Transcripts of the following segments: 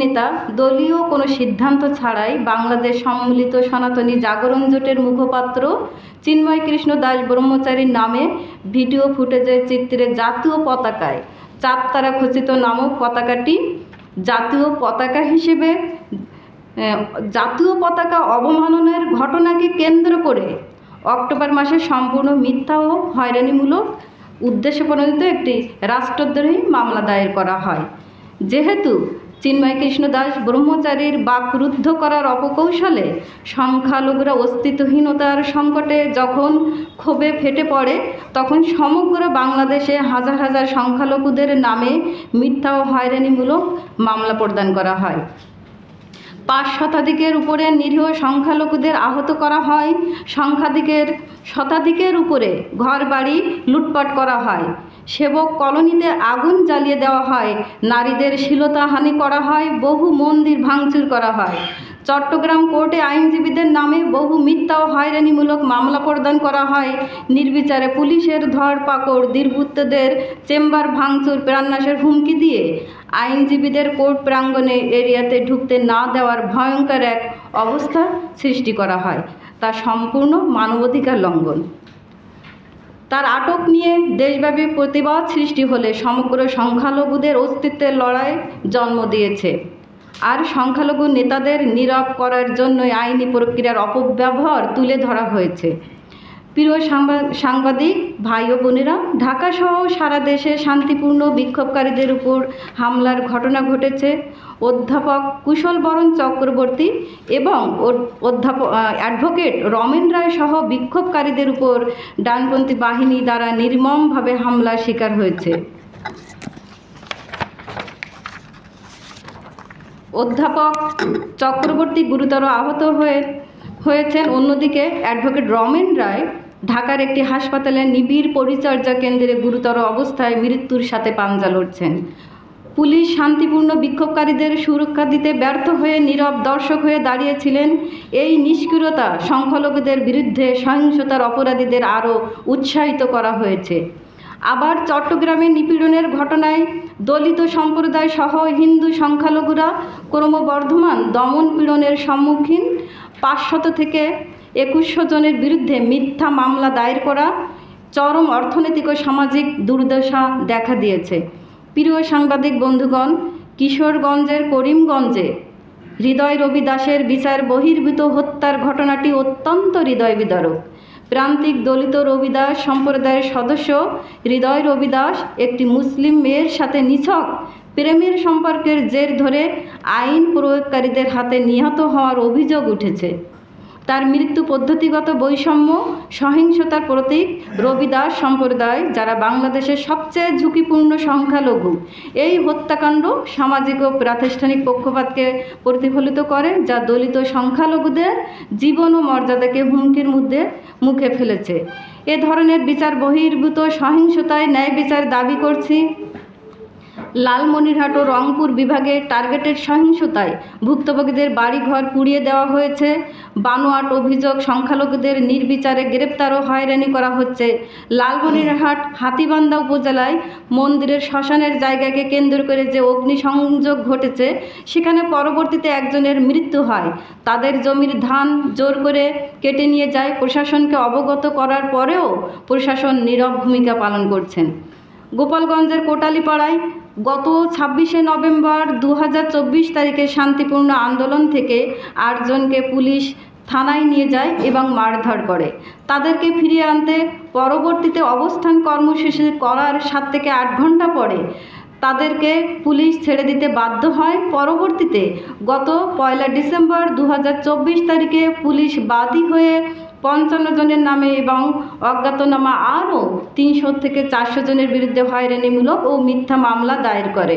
নেতা দলীয় কোনো সিদ্ধান্ত ছাড়াই বাংলাদেশ সম্মিলিত সনাতনী জাগরণ জোটের মুখপাত্র চিন্ময় কৃষ্ণ দাস ব্রহ্মচারীর নামে ভিডিও ফুটেজের চিত্রে জাতীয় পতাকায় চাঁদতারা খচিত নামক পতাকাটি জাতীয় পতাকা হিসেবে জাতীয় পতাকা অবমাননার ঘটনাকে কেন্দ্র করে অক্টোবর মাসে সম্পূর্ণ মিথ্যা ও হয়রানিমূলক উদ্দেশ্যে প্রণোদিত একটি রাষ্ট্রদ্রোহী মামলা দায়ের করা হয়। যেহেতু চিন্ময় কৃষ্ণ দাস ব্রহ্মচারীর বাকরুদ্ধ করার অপকৌশলে সংখ্যালঘুরা অস্তিত্বহীনতার সংকটে যখন ক্ষোভে ফেটে পড়ে, তখন সমগ্র বাংলাদেশে হাজার হাজার সংখ্যালঘুদের নামে মিথ্যা ও হয়রানিমূলক মামলা প্রদান করা হয়। 5 শতাধিকের উপরে নিরীহ সংখ্যালঘুদের আহত করা হয়, শতাধিকের উপরে ঘরবাড়ি লুটপাট করা হয়, সেবক কলোনিতে আগুন জ্বালিয়ে দেওয়া হয়, নারীদের শ্লীলতাহানি করা হয়, বহু মন্দির ভাঙচুর করা হয়। চট্টগ্রাম কোর্টে আইনজীবীদের নামে বহু মিথ্যা ও হয়রানিমূলক মামলা প্রদান করা হয়। নির্বিচারে পুলিশের ধরপাকড়, দুর্বৃত্তদের চেম্বার ভাঙচুর, প্রাণনাশের হুমকি দিয়ে আইনজীবীদের কোর্ট প্রাঙ্গণে এরিয়াতে ঢুকতে না দেওয়ার ভয়ঙ্কর এক অবস্থা সৃষ্টি করা হয়, তা সম্পূর্ণ মানবাধিকার লঙ্ঘন। তার আটক নিয়ে দেশব্যাপী প্রতিবাদ সৃষ্টি হলে সমগ্র সংখ্যালঘুদের অস্তিত্বের লড়াই জন্ম দিয়েছে। আর সংখ্যালঘু নেতাদের নীরব করার জন্যই আইনি প্রক্রিয়ার অপব্যবহার তুলে ধরা হয়েছে। প্রিয় সাংবাদিক ভাই ও বোনেরা, ঢাকাসহ সারা দেশে শান্তিপূর্ণ বিক্ষোভকারীদের উপর হামলার ঘটনা ঘটেছে। অধ্যাপক কুশল বরণ চক্রবর্তী এবং অ্যাডভোকেট রমেন রায় সহ বিক্ষোভকারীদের উপর ডানপন্থী বাহিনী দ্বারা নির্মমভাবে হামলার শিকার হয়েছে। অধ্যাপক চক্রবর্তী গুরুতর আহত হয়েছেন। অন্যদিকে অ্যাডভোকেট রমেন রায় ঢাকার একটি হাসপাতালে নিবিড় পরিচর্যা কেন্দ্রে গুরুতর অবস্থায় মৃত্যুর সাথে পাঞ্জা লড়ছেন। পুলিশ শান্তিপূর্ণ বিক্ষোভকারীদের সুরক্ষা দিতে ব্যর্থ হয়ে নীরব দর্শক হয়ে দাঁড়িয়েছিলেন। এই নিষ্ক্রিয়তা সংখ্যালঘুদের বিরুদ্ধে সহিংসতার অপরাধীদের আরও উৎসাহিত করা হয়েছে। আবার চট্টগ্রামে নিপীড়নের ঘটনায় দলিত সম্প্রদায় সহ হিন্দু সংখ্যালঘুরা ক্রমবর্ধমান দমন পীড়নের সম্মুখীন। 500 থেকে 2100 জনের বিরুদ্ধে মিথ্যা মামলা দায়ের করা চরম অর্থনৈতিক ও সামাজিক দুর্দশা দেখা দিয়েছে। প্রিয় সাংবাদিক বন্ধুগণ, কিশোরগঞ্জের করিমগঞ্জে হৃদয় রবি দাসের বিচার বহির্ভূত হত্যার ঘটনাটি অত্যন্ত হৃদয় বিদারক। প্রান্তিক দলিত রবিদাস সম্প্রদায়ের সদস্য হৃদয় রবি দাস একটি মুসলিম মেয়ের সাথে নিছক প্রেমের সম্পর্কের জের ধরে আইন প্রয়োগকারীদের হাতে নিহত হওয়ার অভিযোগ উঠেছে। তার মৃত্যু পদ্ধতিগত বৈষম্য, সহিংসতার প্রতীক। রবিদাস সম্প্রদায়, যারা বাংলাদেশের সবচেয়ে ঝুঁকিপূর্ণ সংখ্যালঘু, এই হত্যাকাণ্ড সামাজিক ও প্রাতিষ্ঠানিক পক্ষপাতকে প্রতিফলিত করে, যা দলিত সংখ্যালঘুদের জীবন ও মর্যাদাকে হুমকির মুখে ফেলেছে। এ ধরনের বিচার বহির্ভূত সহিংসতায় ন্যায় বিচার দাবি করছি। লালমনিরহাট ও রংপুর বিভাগে টার্গেটেড সহিংসতায় ভুক্তভোগীদের বাড়িঘর পুড়িয়ে দেওয়া হয়েছে। বানোয়াট অভিযোগ, সংখ্যালঘুদের নির্বিচারে গ্রেপ্তার ও হয়রানি করা হচ্ছে। লালমনিরহাট হাতীবান্ধা উপজেলায় মন্দিরের শ্মশানের জায়গাকে কেন্দ্র করে যে অগ্নিসংযোগ ঘটেছে, সেখানে পরবর্তীতে একজনের মৃত্যু হয়। তাদের জমির ধান জোর করে কেটে নিয়ে যায়। প্রশাসনকে অবগত করার পরেও প্রশাসন নীরব ভূমিকা পালন করছেন। গোপালগঞ্জের কোটালীপাড়ায় গত 26শে নভেম্বর 2024 তারিখে শান্তিপূর্ণ আন্দোলন থেকে 8 জনকে পুলিশ থানায় নিয়ে যায় এবং মারধর করে। তাদেরকে ফিরিয়ে আনতে পরবর্তীতে অবস্থান কর্মসূচি করার 7 থেকে 8 ঘন্টা পরে তাদেরকে পুলিশ ছেড়ে দিতে বাধ্য হয়। পরবর্তীতে গত 1 ডিসেম্বর 2024 তারিখে পুলিশ বাদী হয়ে 55 জনের নামে এবং অজ্ঞাতনামা আরও 300 থেকে 400 জনের বিরুদ্ধে হয়রানিমূলক ও মিথ্যা মামলা দায়ের করে।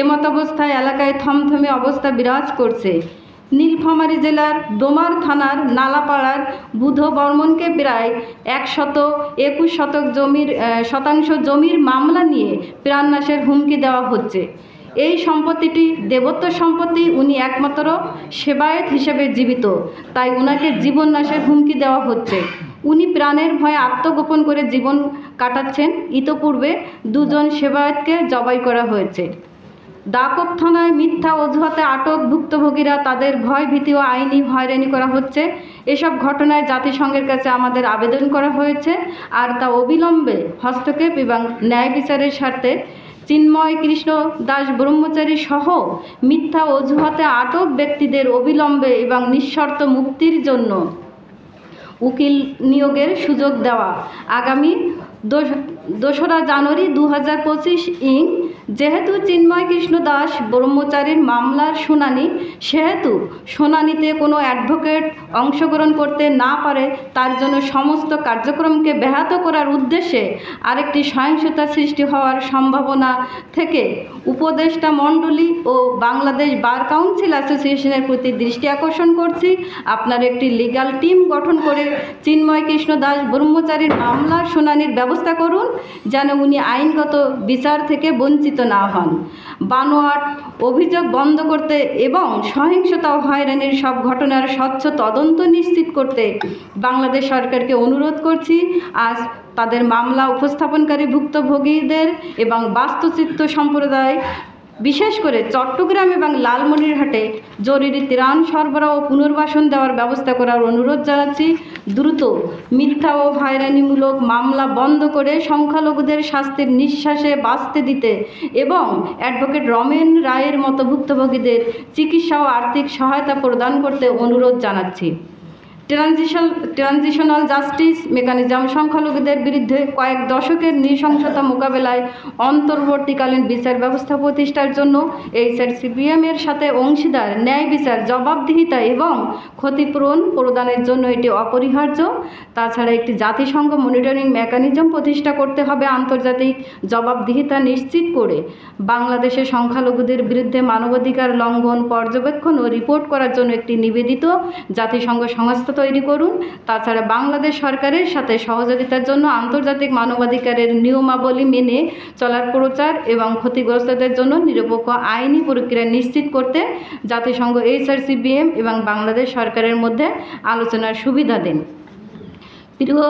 এমতাবস্থায় এলাকায় থমথমে অবস্থা বিরাজ করছে। নীলফামারী জেলার ডোমার থানার নালাপাড়ার বুধ বর্মনকে প্রায় 121 শতাংশ জমির মামলা নিয়ে প্রাণনাশের হুমকি দেওয়া হচ্ছে। এই সম্পত্তিটি দেবত্ব সম্পত্তি, উনি একমাত্র সেবায়েত হিসেবে জীবিত, তাই উনাকে জীবন নাশের হুমকি দেওয়া হচ্ছে। উনি প্রাণের ভয়ে আত্মগোপন করে জীবন কাটাচ্ছেন। ইতোপূর্বে 2 জন সেবায়েতকে জবাই করা হয়েছে। দাকব থানায় মিথ্যা অজুহাতে আটক ভুক্তভোগীরা, তাদের ভয় ভীতি ও আইনি হয়রানি করা হচ্ছে। এসব ঘটনায় জাতিসংঘের কাছে আমাদের আবেদন করা হয়েছে, আর তা অবিলম্বে হস্তক্ষেপ এবং ন্যায় বিচারের স্বার্থে চিন্ময় কৃষ্ণ দাস ব্রহ্মচারী সহ মিথ্যা অজুহাতে আটক ব্যক্তিদের অবিলম্বে এবং নিঃশর্ত মুক্তির জন্য উকিল নিয়োগের সুযোগ দেওয়া। আগামী 2রা জানুয়ারি 2025 যেহেতু চিন্ময় কৃষ্ণ দাস ব্রহ্মচারীর মামলার শুনানি, সেহেতু শুনানিতে কোনো অ্যাডভোকেট অংশগ্রহণ করতে না পারে, তার জন্য সমস্ত কার্যক্রমকে ব্যাহত করার উদ্দেশ্যে আরেকটি সহিংসতা সৃষ্টি হওয়ার সম্ভাবনা থেকে উপদেষ্টা মণ্ডলী ও বাংলাদেশ বার কাউন্সিল অ্যাসোসিয়েশনের প্রতি দৃষ্টি আকর্ষণ করছি। আপনার একটি লিগ্যাল টিম গঠন করে চিন্ময় কৃষ্ণ দাস ব্রহ্মচারীর মামলার শুনানির ব্যবস্থা করুন, যেন উনি আইনগত বিচার থেকে বঞ্চিত না হন। বানোয়াট অভিযোগ বন্ধ করতে এবং সহিংসতা ও হয়রানির সব ঘটনার স্বচ্ছ তদন্ত নিশ্চিত করতে বাংলাদেশ সরকারকে অনুরোধ করছি। আজ তাদের মামলা উপস্থাপনকারী ভুক্তভোগীদের এবং বাস্তুচিত্ত সম্প্রদায়, বিশেষ করে চট্টগ্রাম এবং লালমনিরহাটে জরুরি ত্রাণ সরবরাহ ও পুনর্বাসন দেওয়ার ব্যবস্থা করার অনুরোধ জানাচ্ছি। দ্রুত মিথ্যা ও হয়রানিমূলক মামলা বন্ধ করে সংখ্যালঘুদের শাস্তির নিঃশ্বাসে বাঁচতে দিতে এবং অ্যাডভোকেট রমেন রায়ের মতো ভুক্তভোগীদের চিকিৎসা ও আর্থিক সহায়তা প্রদান করতে অনুরোধ জানাচ্ছি। ট্রানজিশনাল জাস্টিস মেকানিজম সংখ্যালঘুদের বিরুদ্ধে কয়েক দশকের নৃশংসতা মোকাবেলায় অন্তর্বর্তীকালীন বিচার ব্যবস্থা প্রতিষ্ঠার জন্য HRCPM এর সাথে অংশীদার, ন্যায় বিচার, জবাবদিহিতা এবং ক্ষতিপূরণ প্রদানের জন্য এটি অপরিহার্য। তাছাড়া একটি জাতিসংঘ মনিটরিং মেকানিজম প্রতিষ্ঠা করতে হবে, আন্তর্জাতিক জবাবদিহিতা নিশ্চিত করে বাংলাদেশের সংখ্যালঘুদের বিরুদ্ধে মানবাধিকার লঙ্ঘন পর্যবেক্ষণ ও রিপোর্ট করার জন্য একটি নিবেদিত জাতিসংঘ সংস্থা তৈরি করুন। তাছাড়া বাংলাদেশ সরকারের সাথে সহযোগিতার জন্য আন্তর্জাতিক মানবাধিকারের নিয়মাবলী মেনে চলার প্রচার এবং ক্ষতিগ্রস্তদের জন্য নিরপেক্ষ আইনি প্রক্রিয়া নিশ্চিত করতে জাতিসংঘ HRCPM এবং বাংলাদেশ সরকারের মধ্যে আলোচনার সুবিধা দিন। প্রিয়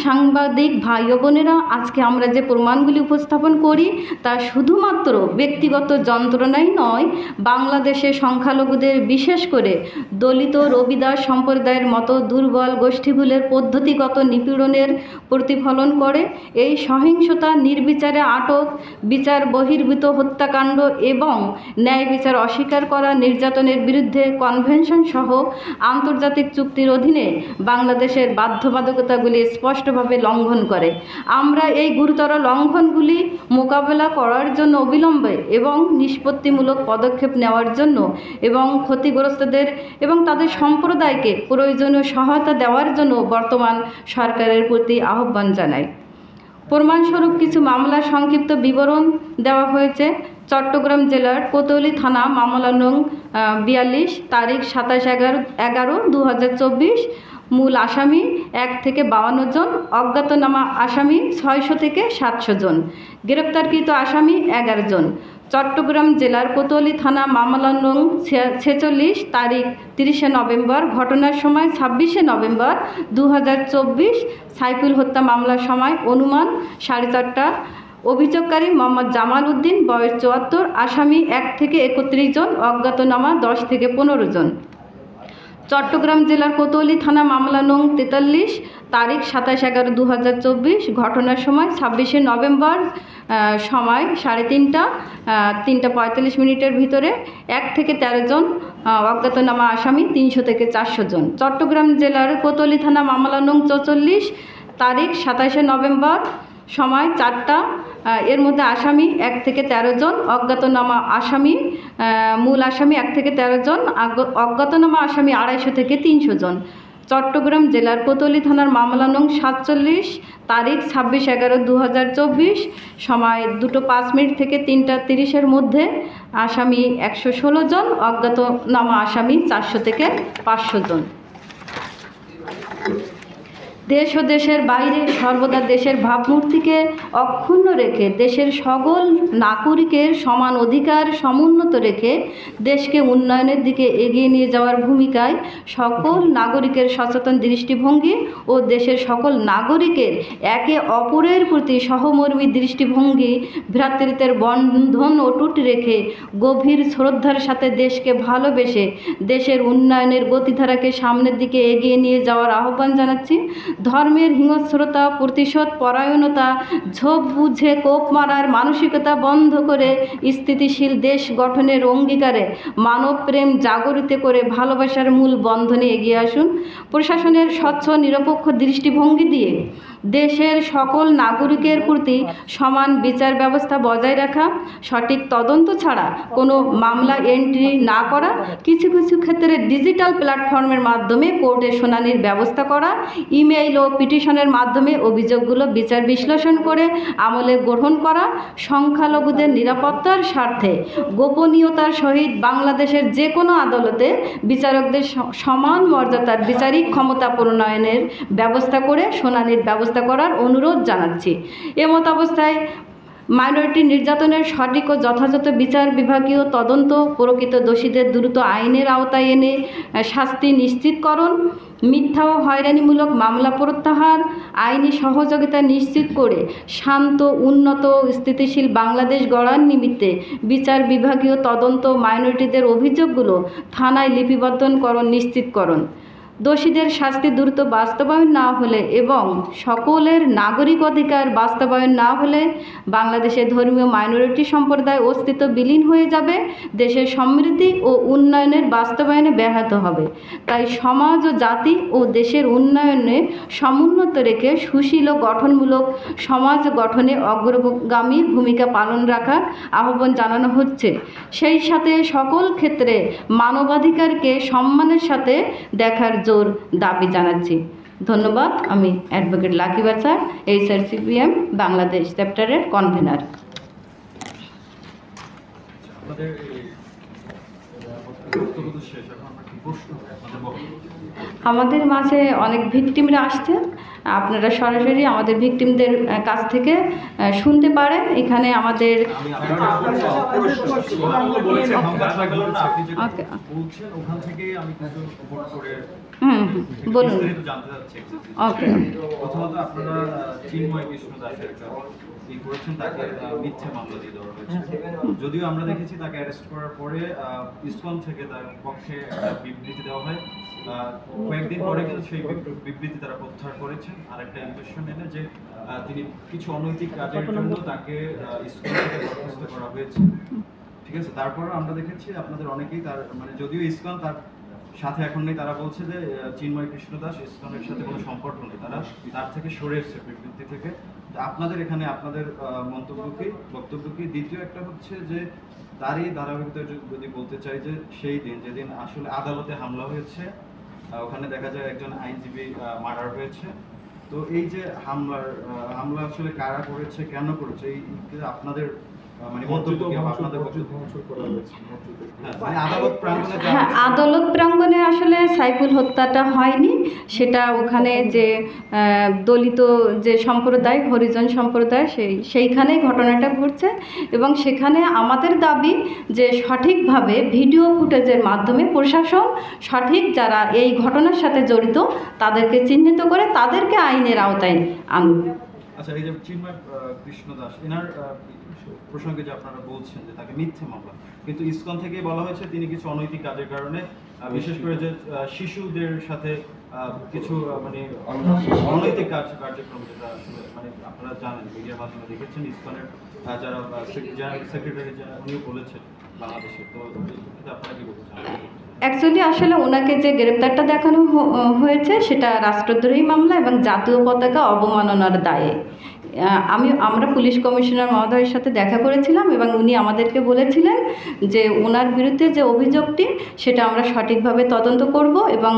সাংবাদিক ভাই ও বোনেরা, আজকে আমরা যে প্রমাণগুলি উপস্থাপন করি তা শুধুমাত্র ব্যক্তিগত যন্ত্রণাই নয়, বাংলাদেশের সংখ্যালঘুদের, বিশেষ করে দলিত রবিদাস সম্প্রদায়ের মতো দুর্বল গোষ্ঠীগুলির পদ্ধতিগত নিপীড়নের প্রতিফলন করে। এই সহিংসতা, নির্বিচারে আটক, বিচার বহির্ভূত হত্যাকাণ্ড এবং ন্যায় বিচার অস্বীকার করা, নির্যাতনের বিরুদ্ধে কনভেনশন সহ আন্তর্জাতিক চুক্তির অধীনে বাংলাদেশের বাধ্যবাধকতাগুলি স্পষ্টভাবে লঙ্ঘন করে। আমরা এই গুরুতর লঙ্ঘনগুলি মোকাবেলা করার জন্য অবিলম্বে এবং নিষ্পত্তিমূলক পদক্ষেপ নেওয়ার জন্য এবং ক্ষতিগ্রস্তদের এবং তাদের সম্প্রদায়কে প্রয়োজনীয় সহায়তা দেওয়ার জন্য বর্তমান সরকারের প্রতি আহ্বান জানাই। প্রমাণস্বরূপ কিছু মামলার সংক্ষিপ্ত বিবরণ দেওয়া হয়েছে। চট্টগ্রাম জেলার কোতোয়ালি থানা মামলা নং 42 তারিখ 27/11/2024, মূল আসামি 1 থেকে 52 জন, অজ্ঞাতনামা আসামি 600 থেকে 700 জন, গ্রেপ্তারকৃত আসামি 11 জন। চট্টগ্রাম জেলার কোতোয়ালি থানা মামলা নং 46 তারিখ 30 নভেম্বর, ঘটনার সময় 26 নভেম্বর 2024, সাইফুল হত্যা মামলার সময় অনুমান 4:30টা, অভিযোগকারী মোহাম্মদ জামাল উদ্দিন, বয়স 74, আসামি 1 থেকে 31 জন, অজ্ঞাতনামা 10 থেকে 15 জন। চট্টগ্রাম জেলার কোতোয়ালি থানা মামলা নং 43 তারিখ 27/11/2024, ঘটনার সময় 26 নভেম্বর, সময় 3:30টা, 3:45 ভিতরে, 1 থেকে 13 জন, অজ্ঞাতনামা আসামি 300 থেকে 400 জন। চট্টগ্রাম জেলার কোতোয়ালি থানা মামলা নং 44 তারিখ 27 নভেম্বর, সময় 4টা, এর মধ্যে আসামি 1 থেকে 13 জন, অজ্ঞাতনামা আসামি, মূল আসামি 1 থেকে 13 জন, অজ্ঞাতনামা আসামি 250 থেকে 300 জন। চট্টগ্রাম জেলার কোতোয়ালি থানার মামলা নং 47 তারিখ 26/11/2024, সময় 2:05 থেকে 3:30 মধ্যে, আসামি 116 জন, অজ্ঞাতনামা আসামি 400 থেকে 500 জন। দেশ ও দেশের বাইরে সর্বদা দেশের ভাবমূর্তিকে অক্ষুণ্ণ রেখে দেশের সকল নাগরিকের সমান অধিকার সমুন্নত রেখে দেশকে উন্নয়নের দিকে এগিয়ে নিয়ে যাওয়ার ভূমিকায় সকল নাগরিকের সচেতন দৃষ্টিভঙ্গি ও দেশের সকল নাগরিকের একে অপরের প্রতি সহমর্মী দৃষ্টিভঙ্গি ভ্রাতৃত্বের বন্ধন অটুট রেখে গভীর শ্রদ্ধার সাথে দেশকে ভালোবেসে দেশের উন্নয়নের গতিধারাকে সামনের দিকে এগিয়ে নিয়ে যাওয়ার আহ্বান জানাচ্ছি। ধর্মের হিংস্রতা, প্রতিশোধ পরায়ণতা, ঝোপ বুঝে কোপ মারার মানসিকতা বন্ধ করে স্থিতিশীল দেশ গঠনের অঙ্গীকারে মানব প্রেম জাগরিত করে ভালোবাসার মূল বন্ধনে এগিয়ে আসুন। প্রশাসনের স্বচ্ছ নিরপেক্ষ দৃষ্টিভঙ্গি দিয়ে দেশের সকল নাগরিকের প্রতি সমান বিচার ব্যবস্থা বজায় রাখা, সঠিক তদন্ত ছাড়া কোনো মামলা এন্ট্রি না করা, কিছু কিছু ক্ষেত্রে ডিজিটাল প্ল্যাটফর্মের মাধ্যমে কোর্টে শুনানির ব্যবস্থা করা, ইমেইল ও পিটিশনের মাধ্যমে অভিযোগগুলো বিচার বিশ্লেষণ করে আমলে গ্রহণ করা, সংখ্যালঘুদের নিরাপত্তার স্বার্থে গোপনীয়তার সহিত বাংলাদেশের যে কোনো আদালতে বিচারকদের সমান মর্যাদার বিচারিক ক্ষমতা প্রণয়নের ব্যবস্থা করে শুনানির ব্যবস্থা করার অনুরোধ জানাচ্ছি। এমতাবস্থায় মাইনরিটি নির্যাতনের সঠিক ও যথাযথ বিচার, বিভাগীয় তদন্ত, প্রকৃত দোষীদের দ্রুত আইনের আওতায় এনে শাস্তি নিশ্চিতকরণ, মিথ্যা ও হয়রানিমূলক মামলা প্রত্যাহার, আইনি সহযোগিতা নিশ্চিত করে শান্ত, উন্নত, স্থিতিশীল বাংলাদেশ গড়ার নিমিত্তে বিচার, বিভাগীয় তদন্ত, মাইনরিটিদের অভিযোগগুলো থানায় লিপিবদ্ধকরণ নিশ্চিতকরণ, দোষীদের শাস্তি দ্রুত বাস্তবায়ন না হলে এবং সকলের নাগরিক অধিকার বাস্তবায়ন না হলে বাংলাদেশের ধর্মীয় মাইনরিটি সম্প্রদায় অস্তিত্ব বিলীন হয়ে যাবে, দেশের সমৃদ্ধি ও উন্নয়নের বাস্তবায়নে ব্যাহত হবে। তাই সমাজ ও জাতি ও দেশের উন্নয়নে সমুন্নত রেখে সুশীল ও গঠনমূলক সমাজ গঠনে অগ্রগামী ভূমিকা পালন রাখার আহ্বান জানানো হচ্ছে। সেই সাথে সকল ক্ষেত্রে মানবাধিকারকে সম্মানের সাথে দেখার জোর দাবি জানাচ্ছি। ধন্যবাদ। আমি অ্যাডভোকেট লাকি বাচার, HRCPM বাংলাদেশ চ্যাপ্টারের কনভেনার। আমাদের মাঝে অনেক ভিকটিমরা আসছেন, আপনারা সরাসরি আমাদের ভিকটিমদের কাছ থেকে শুনতে পারেন। এখানে আমাদের বলুন। ওকে, প্রথমত আপনারা চিন্ময় কৃষ্ণ দাসের করেছেন, তাকে মিথ্যে মামলা দিয়ে দেওয়া হয়েছে। যদিও আমরা দেখেছি তাকে অ্যারেস্ট করার পরে ইসকন থেকে তার পক্ষে বিবৃতি দেওয়া হয়, কয়েকদিন পরে কিন্তু সেই বিবৃতি তারা প্রত্যাহার করেছেন আরেকটা ইনফরমেশন এনে যে তিনি কিছু অনৈতিক কাজের জন্য তাকে ইসকন থেকে বরখাস্ত করা হয়েছে। ঠিক আছে, তারপরে আমরা দেখেছি আপনাদের অনেকেই তার মানে যদিও ইসকন তার সাথে এখন নেই, তারা বলছে যে চিন্ময় কৃষ্ণ দাস ইসকনের সাথে কোনো সম্পর্ক নেই, তারা তার থেকে সরে এসেছে বিবৃতি থেকে। আপনাদের এখানে আপনাদের বক্তব্য কি? দ্বিতীয় একটা হচ্ছে যে তারই ধারাবাহিকতা যদি বলতে চাই যে সেই দিন যেদিন আসলে আদালতে হামলা হয়েছে, ওখানে দেখা যায় একজন আইনজীবী মার্ডার হয়েছে। তো এই যে হামলা আসলে কারা করেছে, কেন করেছে, এই আপনাদের আদালত প্রাঙ্গণে আসলে সাইফুল হত্যাটা হয়নি, সেটা ওখানে যে দলিত যে সম্প্রদায়, হরিজন সম্প্রদায়, সেইখানেই ঘটনাটা ঘটছে। এবং সেখানে আমাদের দাবি যে সঠিকভাবে ভিডিও ফুটেজের মাধ্যমে প্রশাসন সঠিক যারা এই ঘটনার সাথে জড়িত তাদেরকে চিহ্নিত করে তাদেরকে আইনের আওতায় আনবে। আচ্ছা, এই যে চিন্ময় কৃষ্ণ দাস এনার প্রসঙ্গে যে আপনারা বলছেন যে তাকে মিথ্যে মামলা, কিন্তু ইসকন থেকে বলা হয়েছে তিনি কিছু অনৈতিক কাজের কারণে, বিশেষ করে যে শিশুদের সাথে কিছু মানে অনৈতিক কার্যক্রম, যেটা আসলে মানে আপনারা জানেন, মিডিয়ার মাধ্যমে দেখেছেন, ইসকনের যারা সেক্রেটারি উনিও বলেছেন বাংলাদেশে। তো আপনারা কি বলতে চান? অ্যাকচুয়ালি আসলে ওনাকে যে গ্রেপ্তারটা দেখানো হয়েছে সেটা রাষ্ট্রদ্রোহী মামলা এবং জাতীয় পতাকা অবমাননার দায়ে। আমরা পুলিশ কমিশনার মহোদয়ের সাথে দেখা করেছিলাম এবং উনি আমাদেরকে বলেছিলেন যে ওনার বিরুদ্ধে যে অভিযোগটি সেটা আমরা সঠিকভাবে তদন্ত করব এবং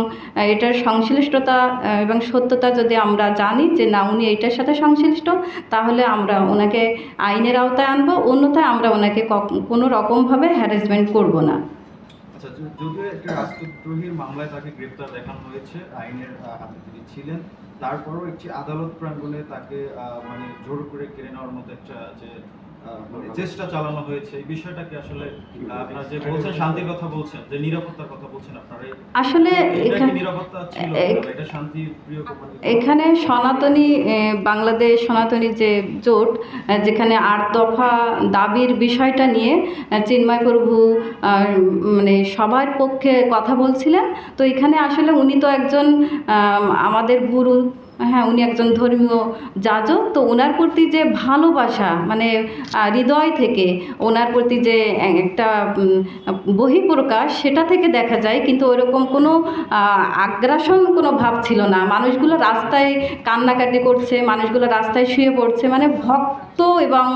এটার সংশ্লিষ্টতা এবং সত্যতা যদি আমরা জানি যে না উনি এইটার সাথে সংশ্লিষ্ট, তাহলে আমরা ওনাকে আইনের আওতায় আনবো, অন্যথায় আমরা ওনাকে কোনো রকমভাবে হ্যারাসমেন্ট করব না। আচ্ছা, যদিও একটা রাষ্ট্রদ্রোহীর মামলায় তাকে গ্রেপ্তার দেখানো হয়েছে, আইনের হাতে তিনি ছিলেন, তারপরও একটি আদালত প্রাঙ্গণে তাকে মানে জোর করে কেড়ে নেওয়ার মতো একটা যে মানে চেষ্টা চালানো হয়েছে, এই বিষয়টাকে আসলে আপনারা যে বলছেন শান্তির কথা বলছেন, যে নিরাপত্তার কথা বলছেন, আপনারা আসলে এটা কি এখানে নিরাপত্তা ছিল, এটা শান্তি প্রিয় এখানে সনাতনী বাংলাদেশ সনাতনী যে জোট, যেখানে 8 দফা দাবির বিষয়টা নিয়ে চিন্ময় প্রভু মানে সবার পক্ষে কথা বলছিলেন। তো এখানে আসলে উনি তো একজন আমাদের গুরু, হ্যাঁ উনি একজন ধর্মীয় যাজক, তো ওনার প্রতি যে ভালোবাসা মানে হৃদয় থেকে ওনার প্রতি যে একটা বহিঃপ্রকাশ সেটা থেকে দেখা যায়, কিন্তু ওইরকম কোনো আগ্রাসন কোনো ভাব ছিল না। মানুষগুলো রাস্তায় কান্নাকাটি করছে, মানুষগুলো রাস্তায় শুয়ে পড়ছে, মানে ভক্ত এবং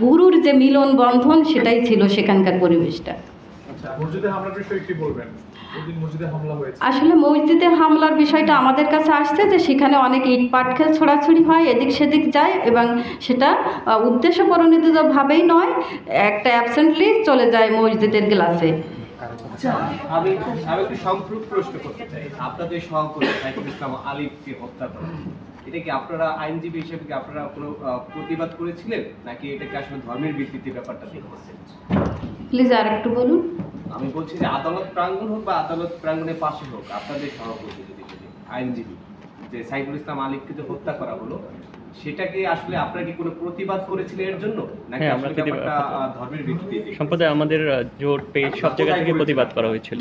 গুরুর যে মিলন বন্ধন সেটাই ছিল সেখানকার পরিবেশটা। আচ্ছা, মসজিদে হামলার বিষয়ে কি বলবেন? ওইদিন মসজিদে হামলা হয়েছে। আসলে মসজিদে হামলার বিষয়টা আমাদের কাছে আসছে যে সেখানে অনেক ইট পাটকেল ছোড়াছুড়ি হয়, এদিক সেদিক যায়, এবং সেটা উদ্দেশ্য প্রণোদিতভাবেই নয়, একটা অ্যাবসেন্টলি চলে যায় মসজিদের গ্লাসে। আচ্ছা, আমি একটু সম্পূর্ণ প্রশ্ন করতে চাই। আপনাদের সভাপতি সাইফুল ইসলাম আলিফকে হত্যা করা, এটা কি আপনারা আইনজীবী হিসেবে কি আপনারা কোনো প্রতিবাদ করেছিলেন, নাকি এটাকে আসলে ধর্মের ভিত্তিতে ব্যাপারটা দেখতেছেন? প্লিজ আর একটু বলুন। আমি বলছি যে আদালত প্রাঙ্গণ হোক বা আদালত প্রাঙ্গণের পাশে হোক, আপনাদের সভাপতি যদি আইনজীবী যে সাইফুল ইসলাম আলিফকে যে হত্যা করা হলো, সেটাকে আসলে আপনারা কি কোনো প্রতিবাদ করেছিলেন এর জন্য, নাকি আসলে ব্যাপারটা ধর্মের ভিত্তিতে? সম্প্রদায় আমাদের জোট পেজ সব জায়গা থেকে প্রতিবাদ করা হয়েছিল।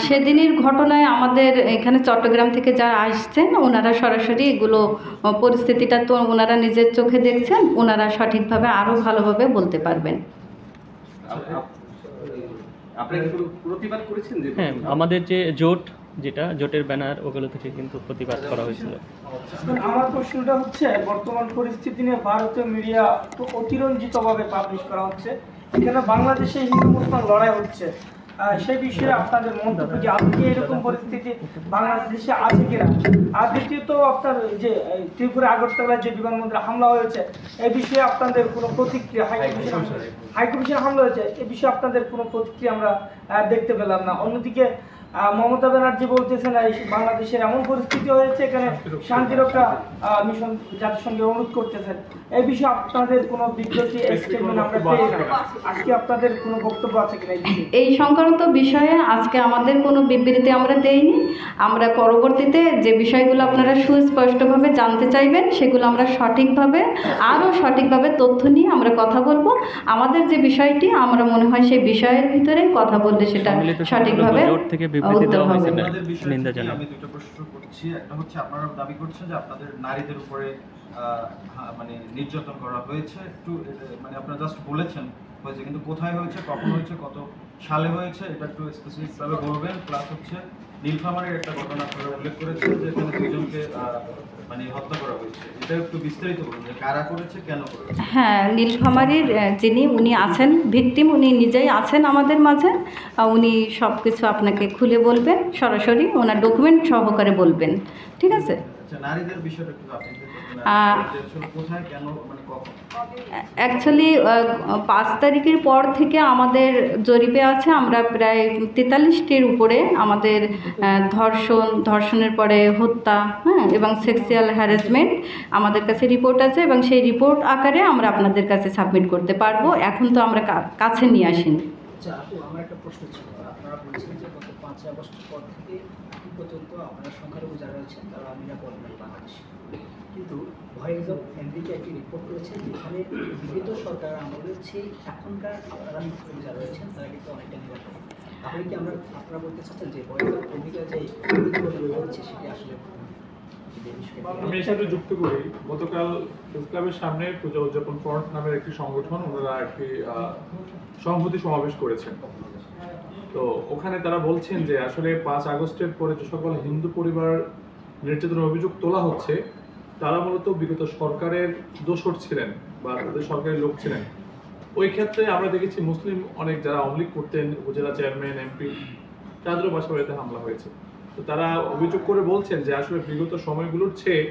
সেদিনের ঘটনায় আমাদের এখানে চট্টগ্রাম থেকে যারা আসছেন ওনারা সরাসরি এগুলো পরিস্থিতিটা তো ওনারা নিজের চোখে দেখছেন, ওনারা সঠিকভাবে আরও ভালোভাবে বলতে পারবেন। আপনারা কি কোনো প্রতিবাদ করেছেন? যে হ্যাঁ, আমাদের যে জোটের ব্যানার ওগুলো থেকে কিন্তু প্রতিবাদ করা হয়েছিল। আমার প্রশ্নটা হচ্ছে, বর্তমান পরিস্থিতি নিয়ে ভারতীয় মিডিয়া তো অতিরঞ্জিতভাবে পাবলিশ করা হচ্ছে, এখানে বাংলাদেশে হিন্দু মুসলমান লড়াই হচ্ছে, সেই বিষয়ে আপনাদের মন্তব্য কি? আপনি এরকম পরিস্থিতি বাংলাদেশে আছে কিনা? আর দ্বিতীয়ত আপনার যে ত্রিপুরা আগরতলায় যে বিমানবন্দরে হামলা হয়েছে, এই বিষয়ে আপনাদের কোনো প্রতিক্রিয়া? হাইকমিশন হামলা হয়েছে, এই বিষয়ে আপনাদের কোনো প্রতিক্রিয়া আমরা দেখতে পেলাম না। অন্যদিকে মমতা ব্যানার্জি বলতেছেন বাংলাদেশের এমন পরিস্থিতি হয়েছে, এখানে শান্তিরক্ষা মিশন জাতিসংঘে অনুরোধ করতেছেন, এই বিষয়ে আপনাদের কোনো বিবৃতি স্টেটমেন্ট আমরা পেয়ে না। আজকে আপনাদের কোনো বক্তব্য আছে কিনা এই সংক্রান্ত বিষয়ে? আজকে আমাদের কোনো বিবৃতি আমরা দেইনি। আমরা পরবর্তীতে যে বিষয়গুলো আপনারা সুস্পষ্টভাবে জানতে চাইবেন সেগুলো আমরা আরও সঠিকভাবে তথ্য নিয়ে আমরা কথা বলবো। আমাদের যে বিষয়টি আমরা মনে হয় সেই বিষয়ের ভিতরে কথা বললে সেটা সঠিকভাবে উত্তর হবে। আপনাদের বিষয়ে আমি দুটো প্রশ্ন করছি। একটা হচ্ছে, আপনারা দাবি করছেন যে আপনাদের নারীদের উপরে মানে নির্যাতন করা হয়েছে, একটু মানে আপনারা জাস্ট বলেছেন হয়েছে, কিন্তু কোথায় হয়েছে, কখন হয়েছে, কত সালে হয়েছে, এটা একটু স্পেসিফিক ভাবে বলবেন। প্লাস হচ্ছে নীলফামারীর একটা ঘটনা আপনারা উল্লেখ করেছেন যে এখানে দুজনকে মানে হত্যা করা হয়েছে, এটা একটু বিস্তারিত বলুন যে কারা করেছে, কেন করেছে? হ্যাঁ, নীলফামারীর উনি আছেন ভিকটিম, উনি নিজেই আছেন আমাদের মাঝে, উনি সব কিছু আপনাকে খুলে বলবেন, সরাসরি ওনার ডকুমেন্ট সহকারে বলবেন। ঠিক আছে? আচ্ছা, নারীদের বিষয়টা একটু আপনি কোথায়, কেন, মানে কখন? অ্যাকচুয়ালি 5 তারিখের পর থেকে আমাদের জরিপে আছে, আমরা প্রায় 43টির উপরে আমাদের ধর্ষণের পরে হত্যা, হ্যাঁ, এবং সেক্সুয়াল হ্যারাসমেন্ট আমাদের কাছে রিপোর্ট আছে, এবং সেই রিপোর্ট আকারে আমরা আপনাদের কাছে সাবমিট করতে পারবো। এখন তো আমরা কাছে নিয়ে আসিনি। আচ্ছা আপু, আমার একটা প্রশ্ন ছিল। আপনারা বলছেন যে গত 5 আগস্টের পর থেকে এখন পর্যন্ত আপনারা সংখ্যালঘু যারা রয়েছেন তারা নিরাপদ নয় বাংলাদেশে, কিন্তু ভয়েস অফ আমেরিকা একটি রিপোর্ট করেছে যেখানে বিগত সরকার আমলের চেয়ে এখনকার আপনারা সংখ্যালঘু যারা রয়েছেন তারা কিন্তু অনেকটা নিরাপদ। তাহলে কি আপনারা বলতে চাচ্ছেন যে ভয়েস অফ আমেরিকা যে হচ্ছে সেটি আসলে? আমি এর সাথে যুক্ত করি, গতকাল প্রেস ক্লাবের সামনে পূজা উদযাপন ফ্রন্ট নামের একটি সংগঠন, ওনারা একটি সংহতি সমাবেশ করেছেন। তো ওখানে তারা বলছেন যে আসলে 5 আগস্টের পরে যে সকল হিন্দু পরিবার নির্যাতনের অভিযোগ তোলা হচ্ছে তারা মূলত বিগত সরকারের দোসর ছিলেন বা তাদের সরকারি লোক ছিলেন। ওই ক্ষেত্রে আমরা দেখেছি মুসলিম অনেক যারা আওয়ামী লীগ করতেন, উপজেলা চেয়ারম্যান, এমপি, তাদেরও বাসা বাড়িতে হামলা হয়েছে। তো তারা অভিযোগ করে বলছেন যে আসলে বিগত সময়গুলোর চেয়ে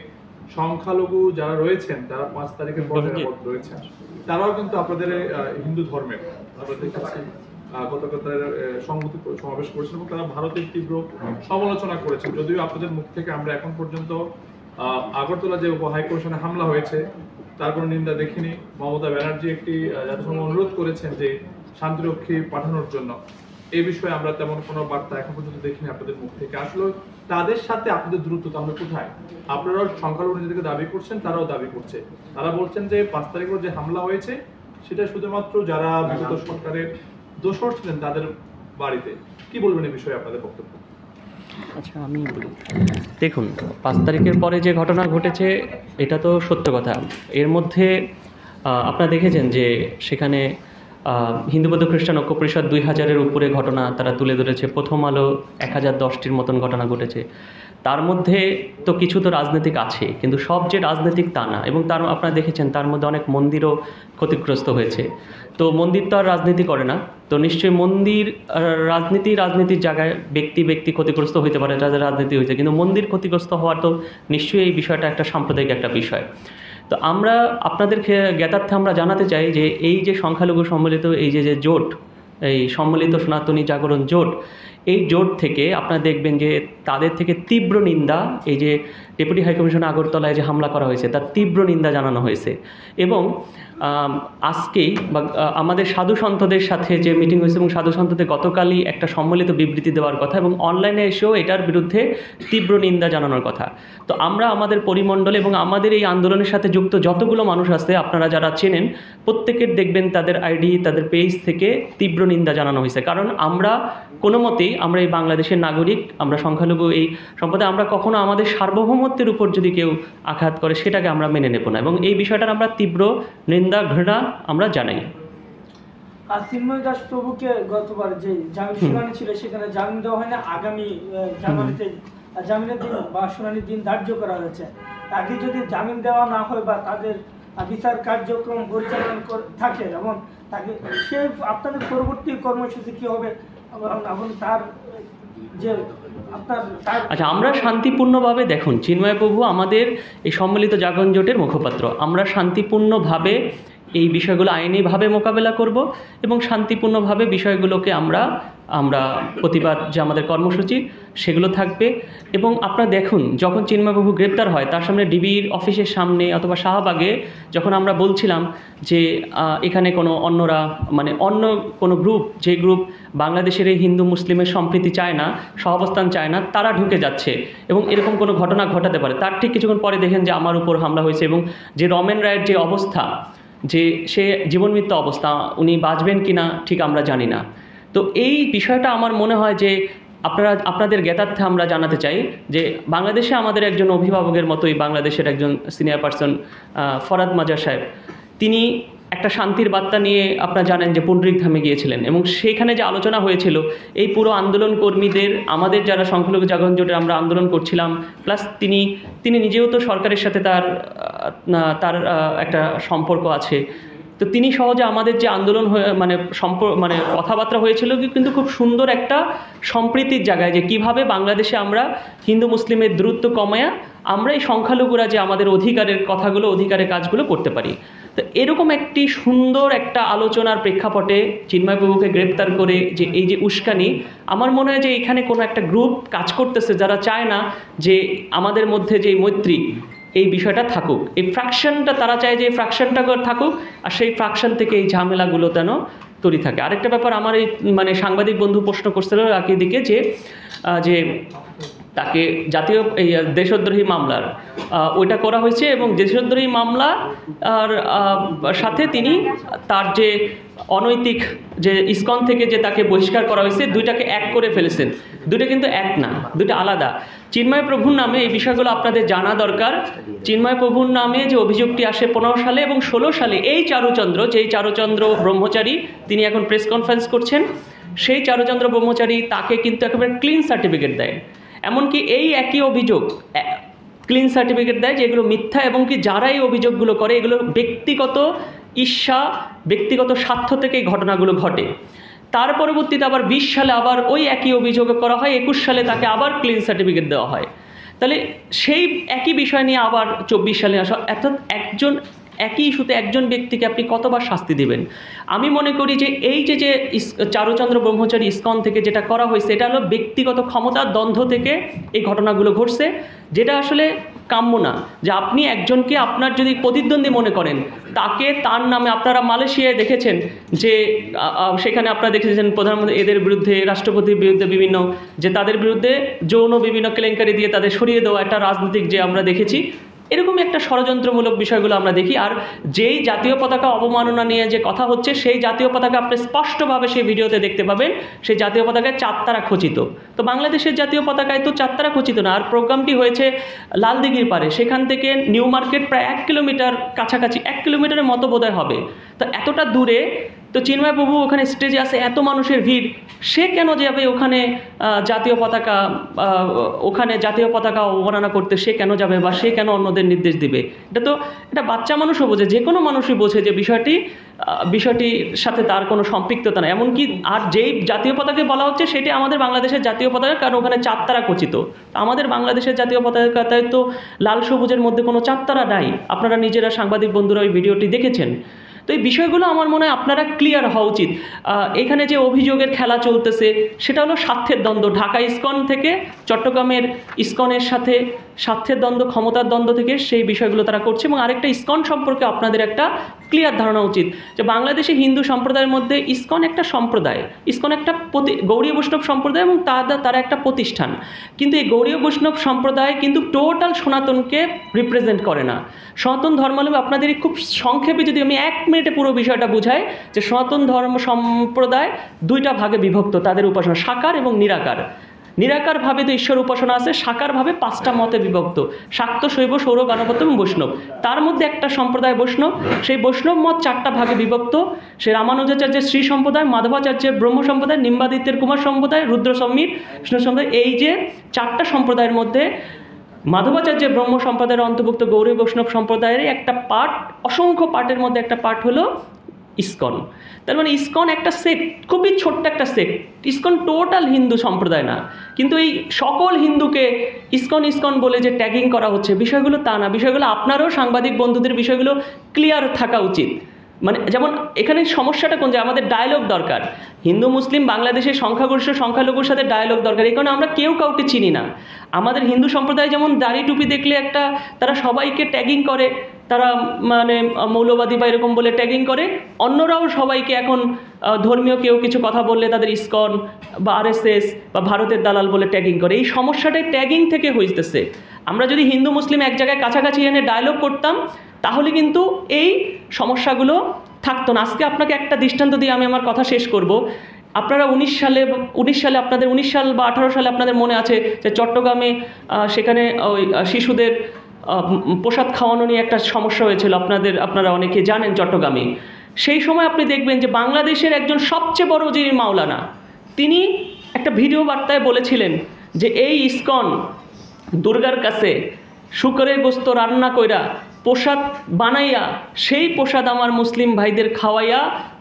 সংখ্যালঘু যারা রয়েছেন তারা 5 তারিখের পর রয়েছেন, তারাও কিন্তু আপনাদের হিন্দু ধর্মের। আমরা দেখেছি গতকাল সংহতি সমাবেশ করেছেন এবং তারা ভারতের তীব্র সমালোচনা করেছেন। যদিও আপনাদের মুখ থেকে আমরা এখন পর্যন্ত আগরতলা যে হাইকমিশনে হামলা হয়েছে তার কোনো নিন্দা দেখিনি। মমতা ব্যানার্জি একটি জাতিসংঘ অনুরোধ করেছেন যে শান্তিরক্ষী পাঠানোর জন্য, এই বিষয়ে আমরা তেমন কোনো বার্তা এখন পর্যন্ত দেখিনি আপনাদের মুখ থেকে। আসলে তাদের সাথে আপনাদের দূরত্ব তাহলে কোথায়? আপনারাও সংখ্যালঘু নিজেদেরকে দাবি করছেন, তারাও দাবি করছে। তারা বলছেন যে 5 তারিখের যে হামলা হয়েছে সেটা শুধুমাত্র যারা বিগত সরকারের দোষর ছিলেন তাদের বাড়িতে। কি বলবেন এই বিষয়ে আপনাদের বক্তব্য? আচ্ছা, আমি বলি, দেখুন 5 তারিখের পরে যে ঘটনা ঘটেছে এটা তো সত্য কথা। এর মধ্যে আপনারা দেখেছেন যে সেখানে হিন্দু বৌদ্ধ খ্রিস্টান ঐক্য পরিষদ 2000-এর উপরে ঘটনা তারা তুলে ধরেছে। প্রথম আলো 1010-টির মতন ঘটনা ঘটেছে। তার মধ্যে তো কিছু তো রাজনৈতিক আছে, কিন্তু সব যে রাজনৈতিক তা না। এবং তার আপনারা দেখেছেন তার মধ্যে অনেক মন্দিরও ক্ষতিগ্রস্ত হয়েছে। তো মন্দির তো আর রাজনীতি করে না, তো নিশ্চয়ই মন্দির রাজনীতির জায়গায় ব্যক্তি ক্ষতিগ্রস্ত হতে পারে, যাদের রাজনীতি হয়েছে, কিন্তু মন্দির ক্ষতিগ্রস্ত হওয়ার তো নিশ্চয়ই এই বিষয়টা একটা সাম্প্রদায়িক একটা বিষয়। তো আমরা আপনাদের জ্ঞাতার্থে আমরা জানাতে চাই যে এই যে সংখ্যালঘু সম্মিলিত এই যে জোট, এই সম্মিলিত সনাতনী জাগরণ জোট, এই জোট থেকে আপনারা দেখবেন যে তাদের থেকে তীব্র নিন্দা, এই যে ডেপুটি হাইকমিশন আগরতলায় যে হামলা করা হয়েছে তার তীব্র নিন্দা জানানো হয়েছে। এবং আজকেই আমাদের সাধু সন্তদের সাথে যে মিটিং হয়েছে এবং সাধু সন্তদের গতকালই একটা সম্মিলিত বিবৃতি দেওয়ার কথা এবং অনলাইনে এসেও এটার বিরুদ্ধে তীব্র নিন্দা জানানোর কথা। তো আমরা আমাদের পরিমণ্ডলে এবং আমাদের এই আন্দোলনের সাথে যুক্ত যতগুলো মানুষ আছে আপনারা যারা চেনেন প্রত্যেকের দেখবেন তাদের আইডি তাদের পেজ থেকে তীব্র নিন্দা জানানো হয়েছে। কারণ আমরা কোনো মতেই আমরা এই বাংলাদেশের নাগরিক, আমরা সংখ্যালঘু এই সম্প্রদায়, আমরা কখনো আমাদের সার্বভৌমত্বের উপর যদি কেউ আঘাত করে সেটাকে আমরা মেনে নেব না এবং এই বিষয়টার আমরা তীব্র নিন্দা ঘৃণা আমরা জানাই। আর চিন্ময় দাস প্রভুকে গতবার যে জামিন শুনানি ছিল সেখানে জামিন দেওয়া হয় না, আগামী জামিনের দিন বা শুনানির দিন ধার্য করা হয়েছে। তাকে যদি জামিন দেওয়া না হয় বা তাদের বিচার কার্যক্রম পরিচালনা থাকে এবং তাকে সে আপনাদের পরবর্তী কর্মসূচি কি হবে এবং তার যে আচ্ছা, আমরা শান্তিপূর্ণভাবে, দেখুন চিন্ময় প্রভু আমাদের এই সম্মিলিত জাগরণ জোটের মুখপাত্র, আমরা শান্তিপূর্ণভাবে এই বিষয়গুলো আইনিভাবে মোকাবেলা করব এবং শান্তিপূর্ণভাবে বিষয়গুলোকে আমরা প্রতিবাদ যে আমাদের কর্মসূচি সেগুলো থাকবে। এবং আপনারা দেখুন যখন চিন্ময়বাবু গ্রেপ্তার হয় তার সামনে ডিবির অফিসের সামনে অথবা শাহবাগে যখন আমরা বলছিলাম যে এখানে কোনো অন্যরা মানে অন্য কোনো গ্রুপ, যে গ্রুপ বাংলাদেশের এই হিন্দু মুসলিমের সম্প্রীতি চায় না, সহাবস্থান চায় না, তারা ঢুকে যাচ্ছে এবং এরকম কোনো ঘটনা ঘটাতে পারে, তার ঠিক কিছুক্ষণ পরে দেখেন যে আমার উপর হামলা হয়েছে এবং যে রমেন রায়ের যে অবস্থা, যে সে জীবনমৃত্যু অবস্থা, উনি বাঁচবেন কি না ঠিক আমরা জানি না। তো এই বিষয়টা আমার মনে হয় যে আপনাদের জ্ঞাতার্থে আমরা জানাতে চাই যে বাংলাদেশে আমাদের একজন অভিভাবকের মতোই বাংলাদেশের একজন সিনিয়র পারসন ফরাদ মাজার সাহেব, তিনি একটা শান্তির বার্তা নিয়ে আপনারা জানেন যে পুণ্ডরিকধামে গিয়েছিলেন এবং সেখানে যে আলোচনা হয়েছিল এই পুরো আন্দোলন কর্মীদের, আমাদের যারা সংখ্যালঘু জাগরণ জোটের আমরা আন্দোলন করছিলাম, প্লাস তিনি নিজেও তো সরকারের সাথে তার একটা সম্পর্ক আছে, তো তিনি সহজে আমাদের যে আন্দোলন মানে কথাবার্তা হয়েছিল কিন্তু খুব সুন্দর একটা সম্প্রীতির জায়গায় যে কিভাবে বাংলাদেশে আমরা হিন্দু মুসলিমের দূরত্ব কমায়া আমরা এই সংখ্যালঘুরা যে আমাদের অধিকারের কথাগুলো, অধিকারের কাজগুলো করতে পারি। তো এরকম একটি সুন্দর একটা আলোচনার প্রেক্ষাপটে চিন্ময়বাবুকে গ্রেপ্তার করে যে এই যে উস্কানি, আমার মনে হয় যে এখানে কোনো একটা গ্রুপ কাজ করতেছে যারা চায় না যে আমাদের মধ্যে যে মৈত্রী এই বিষয়টা থাকুক, এই ফ্র্যাকশনটা তারা চায় যে এই ফ্র্যাকশনটা থাকুক আর সেই ফ্র্যাকশন থেকে এই ঝামেলাগুলো যেন তৈরি থাকে। আরেকটা ব্যাপার আমার এই সাংবাদিক বন্ধু প্রশ্ন করছিল একই দিকে যে তাকে জাতীয় এই দেশদ্রোহী মামলার ওইটা করা হয়েছে এবং দেশদ্রোহী মামলা আর সাথে তিনি তার যে অনৈতিক যে ইসকন থেকে যে তাকে বহিষ্কার করা হয়েছে দুইটাকে এক করে ফেলেছেন। দুইটা কিন্তু এক না, দুইটা আলাদা। চিন্ময় প্রভুর নামে এই বিষয়গুলো আপনাদের জানা দরকার। চিন্ময় প্রভুর নামে যে অভিযোগটি আসে 15 সালে এবং 16 সালে এই চারুচন্দ্র ব্রহ্মচারী তিনি এখন প্রেস কনফারেন্স করছেন, সেই চারুচন্দ্র ব্রহ্মচারী তাকে কিন্তু একেবারে ক্লিন সার্টিফিকেট দেয়। এমনকি এই একই অভিযোগ ক্লিন সার্টিফিকেট দেয় যে এগুলো মিথ্যা এবং কি যারা এই অভিযোগগুলো করে এগুলো ব্যক্তিগত ঈর্ষা, ব্যক্তিগত স্বার্থ থেকে এই ঘটনাগুলো ঘটে। তার পরবর্তীতে আবার 20 সালে আবার ওই একই অভিযোগ করা হয়, 21 সালে তাকে আবার ক্লিন সার্টিফিকেট দেওয়া হয়। তাহলে সেই একই বিষয় নিয়ে আবার 24 সালে আসা, অর্থাৎ একজন একই ইস্যুতে একজন ব্যক্তিকে আপনি কতবার শাস্তি দেবেন? আমি মনে করি যে এই যে চারুচন্দ্র ব্রহ্মচারী ইসকন থেকে যেটা করা হয়েছে, এটা হলো ব্যক্তিগত ক্ষমতার দ্বন্দ্ব থেকে এই ঘটনাগুলো ঘটছে, যেটা আসলে কাম্য না। যে আপনি একজনকে আপনার যদি প্রতিদ্বন্দ্বী মনে করেন, তাকে তার নামে, আপনারা মালয়েশিয়ায় দেখেছেন যে সেখানে আপনারা দেখেছেন প্রধানমন্ত্রী এদের বিরুদ্ধে, রাষ্ট্রপতির বিরুদ্ধে বিভিন্ন, যে তাদের বিরুদ্ধে যৌন বিভিন্ন কেলেঙ্কারি দিয়ে তাদের সরিয়ে দেওয়া একটা রাজনৈতিক যে আমরা দেখেছি, এরকমই একটা ষড়যন্ত্রমূলক বিষয়গুলো আমরা দেখি। আর যেই জাতীয় পতাকা অবমাননা নিয়ে যে কথা হচ্ছে, সেই জাতীয় পতাকা আপনি স্পষ্টভাবে সেই ভিডিওতে দেখতে পাবেন, সেই জাতীয় পতাকায় চাঁদতারা খচিত। তো বাংলাদেশের জাতীয় পতাকায় তো চাঁদতারা খচিত না। আর প্রোগ্রামটি হয়েছে লালদিঘির পারে, সেখান থেকে নিউ মার্কেট প্রায় 1 কিলোমিটার কাছাকাছি, 1 কিলোমিটারের মতো বোধহয় হবে। তো এতটা দূরে, তো চিন্ময় প্রভু ওখানে স্টেজে আছে, এত মানুষের ভিড়, সে কেন যাবে ওখানে জাতীয় পতাকা অবমাননা করতে? সে কেন যাবে, বা সে কেন অন্যদের নির্দেশ দিবে? এটা বাচ্চা মানুষও বোঝে, যে কোনো মানুষই বোঝে যে বিষয়টির সাথে তার কোনো সম্পৃক্ততা নেই। এমনকি আর যেই জাতীয় পতাকায় বলা হচ্ছে সেটি আমাদের বাংলাদেশের জাতীয় পতাকা, কারণ ওখানে চাঁদতারা খচিত। আমাদের বাংলাদেশের জাতীয় পতাকায় তো লাল সবুজের মধ্যে কোনো চাঁদতারা নাই। আপনারা নিজেরা সাংবাদিক বন্ধুরা ওই ভিডিওটি দেখেছেন। তো এই বিষয়গুলো আমার মনে হয় আপনারা ক্লিয়ার হওয়া উচিত। এখানে যে অভিযোগের খেলা চলতেছে, সেটা হলো স্বার্থের দ্বন্দ্ব। ঢাকা ইসকন থেকে চট্টগ্রামের ইসকনের সাথে স্বার্থের দ্বন্দ্ব, ক্ষমতার দ্বন্দ্ব থেকে সেই বিষয়গুলো তারা করছে। এবং আরেকটা, ইসকন সম্পর্কে আপনাদের একটা ক্লিয়ার ধারণা উচিত যে বাংলাদেশে হিন্দু সম্প্রদায়ের মধ্যে ইসকন একটা সম্প্রদায়, ইসকন একটা গৌড়ীয় বৈষ্ণব সম্প্রদায়, এবং তারা একটা প্রতিষ্ঠান। কিন্তু এই গৌড়ীয় বৈষ্ণব সম্প্রদায় কিন্তু টোটাল সনাতনকে রিপ্রেজেন্ট করে না। সনাতন ধর্মাবলম্বী, আপনাদের খুব সংক্ষেপে যদি আমি 1 মিনিটে পুরো বিষয়টা বুঝাই, যে সনাতন ধর্ম সম্প্রদায় 2টা ভাগে বিভক্ত, তাদের উপাসনা সাকার এবং নিরাকার। নিরাকারভাবে তো ঈশ্বর উপাসনা আছে, সাকারভাবে 5টা মতে বিভক্ত: শাক্ত, শৈব, সৌর, গণপত্য এবং বৈষ্ণব। তার মধ্যে একটা সম্প্রদায় বৈষ্ণব, সেই বৈষ্ণব মত 4টা ভাগে বিভক্ত। সে রামানুজাচার্যের শ্রী সম্প্রদায়, মাধবাচার্যের ব্রহ্ম সম্প্রদায়, নিম্বাদিত্যের কুমার সম্প্রদায়, রুদ্র সম্মির বিষ্ণু সম্প্রদায়। এই যে 4টা সম্প্রদায়ের মধ্যে মাধবাচার্যের ব্রহ্ম সম্প্রদায়ের অন্তর্ভুক্ত গৌরী বৈষ্ণব সম্প্রদায়ের একটা পার্ট, অসংখ্য পার্টের মধ্যে একটা পার্ট হলো ইসকন। তার মানে ইসকন একটা সেক্ট, খুবই ছোট্ট একটা সেক্ট। ইসকন টোটাল হিন্দু সম্প্রদায় না, কিন্তু এই সকল হিন্দুকে ইসকন বলে যে ট্যাগিং করা হচ্ছে, বিষয়গুলো তা না। বিষয়গুলো আপনারও সাংবাদিক বন্ধুদের বিষয়গুলো ক্লিয়ার থাকা উচিত। মানে যেমন এখানে সমস্যাটা কোন, যে আমাদের ডায়ালগ দরকার। হিন্দু মুসলিম বাংলাদেশের সংখ্যাগরিষ্ঠ সংখ্যালঘুর সাথে ডায়ালগ দরকার। এই কারণে আমরা কেউ কাউকে চিনি না। আমাদের হিন্দু সম্প্রদায় যেমন দাড়ি টুপি দেখলে একটা, তারা সবাইকে ট্যাগিং করে, তারা মানে মৌলবাদী বা এরকম বলে ট্যাগিং করে। অন্যরাও সবাইকে এখন ধর্মীয় কেউ কিছু কথা বললে তাদের ইসকন বা RSS বা ভারতের দালাল বলে ট্যাগিং করে। এই সমস্যাটাই ট্যাগিং থেকে হইতেছে। আমরা যদি হিন্দু মুসলিম এক জায়গায় কাছাকাছি এনে ডায়ালগ করতাম, তাহলে কিন্তু এই সমস্যাগুলো থাকতো না। আজকে আপনাকে একটা দৃষ্টান্ত দিয়ে আমি আমার কথা শেষ করব। আপনারা 19 সালে আপনাদের 19 সাল বা 18 সালে আপনাদের মনে আছে যে চট্টগ্রামে সেখানে ওই শিশুদের প্রসাদ খাওয়ানো নিয়ে একটা সমস্যা হয়েছিল। আপনারা অনেকে জানেন চট্টগ্রামে। সেই সময় আপনি দেখবেন যে বাংলাদেশের একজন সবচেয়ে বড় যিনি মাওলানা, তিনি একটা ভিডিও বার্তায় বলেছিলেন যে এই ইসকন দুর্গার কাছে শুকরের গোস্ত রান্না কইরা প্রসাদ বানাইয়া সেই প্রসাদ আমার মুসলিম ভাইদের খাওয়াইয়া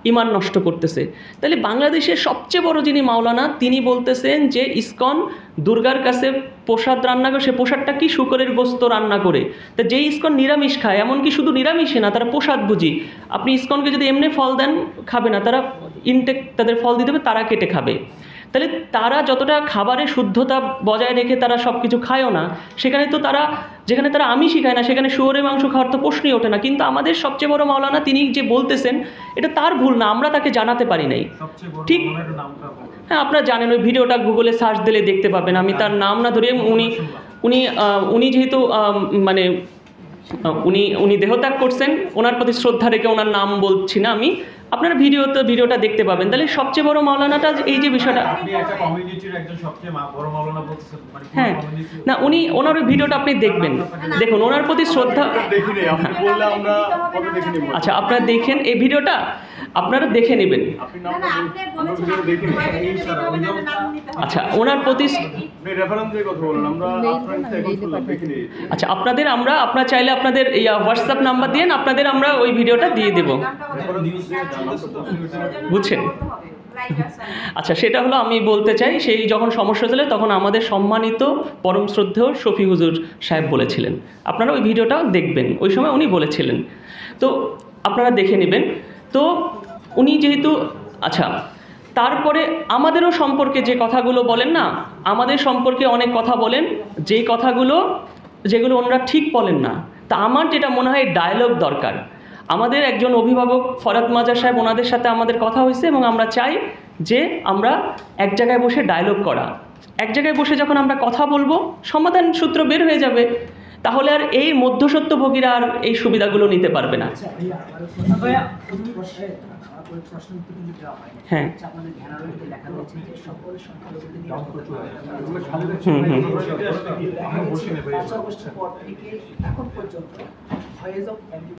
ইমান নষ্ট করতেছে। তাহলে বাংলাদেশের সবচেয়ে বড় যিনি মাওলানা, তিনি বলতেছেন যে ইসকন দুর্গার কাছে প্রসাদ রান্না করে, সে প্রসাদটা কি শুকরের গোস্ত রান্না করে। তা যেই ইসকন নিরামিষ খায়, এমনকি শুধু নিরামিষই না, তারা প্রসাদ বুঝি। আপনি ইসকনকে যদি এমনি ফল দেন, খাবে না, তারা ইনটেক তাদের ফল দিতে হবে, তারা কেটে খাবে। তাহলে তারা যতটা খাবারের শুদ্ধতা বজায় রেখে তারা সব কিছু খায়ও না, সেখানে তো তারা, যেখানে তারা আমিষই খায় না, সেখানে শুয়োরের মাংস খাওয়ার তো প্রশ্নই ওঠে না। কিন্তু আমাদের সবচেয়ে বড় মাওলানা তিনি যে বলতেছেন, এটা তার ভুল না, আমরা তাকে জানাতে পারি নাই। ঠিক, হ্যাঁ, আপনারা জানেন, ওই ভিডিওটা গুগলে সার্চ দিলে দেখতে পাবেন। আমি তার নাম না ধরে, উনি যেহেতু মানে উনি দেহত্যাগ করছেন, ওনার প্রতি শ্রদ্ধা রেখে ওনার নাম বলছি না আমি। আপনারা ভিডিওটা দেখতে পাবেন। তাহলে সবচেয়ে বড় মাওলানাটা এই যে বিষয়টা, আপনি একটা কমিউনিটির একজন সবচেয়ে বড় মাওলানা বলতেছেন, মানে হ্যাঁ না, ওনার ওই ভিডিওটা আপনি দেখবেন, দেখুন ওনার প্রতি শ্রদ্ধা। আচ্ছা, আপনারা দেখেন এই ভিডিওটা, আপনারা দেখে নেবেন। আচ্ছা, ওনার প্রতি, আচ্ছা আপনাদের আপনারা চাইলে আপনাদের হোয়াটসঅ্যাপ নাম্বার দিন, আপনাদের আমরা ওই ভিডিওটা দিয়ে দেব, বুঝছেন? আচ্ছা, সেটা হলো আমি বলতে চাই, সেই যখন সমস্যা ছিল তখন আমাদের সম্মানিত পরম শ্রদ্ধেয় শফি হুজুর সাহেব বলেছিলেন, আপনারা ওই ভিডিওটা দেখবেন, ওই সময় উনি বলেছিলেন, তো আপনারা দেখে নেবেন। তো উনি যেহেতু, আচ্ছা, তারপরে আমাদেরও সম্পর্কে যে কথাগুলো বলেন না, আমাদের সম্পর্কে অনেক কথা বলেন, যেই কথাগুলো যেগুলো ওনারা ঠিক বলেন না। তা আমার যেটা মনে হয় ডায়ালগ দরকার। আমাদের একজন অভিভাবক ফরাদ মাজার সাহেব, ওনাদের সাথে আমাদের কথা হয়েছে এবং আমরা চাই যে আমরা এক জায়গায় বসে ডায়ালগ করা, এক জায়গায় বসে যখন আমরা কথা বলবো সমাধান সূত্র বের হয়ে যাবে, তাহলে আর এই মধ্যস্বত্বভোগীরা আর এই সুবিধাগুলো নিতে পারবে না। আচ্ছা ভাইয়া, আমার প্রশ্ন উত্তর কিন্তু দেওয়া হয়নি। হ্যাঁ। আচ্ছা, আপনাদের ধ্যানালয়তে লেখা রয়েছে যে সকল সংখ্যালঘুদের নিয়ে আমরা বসে নেই ভাই। 5 আগস্টের পর থেকে এখন পর্যন্ত ভয়েস অফ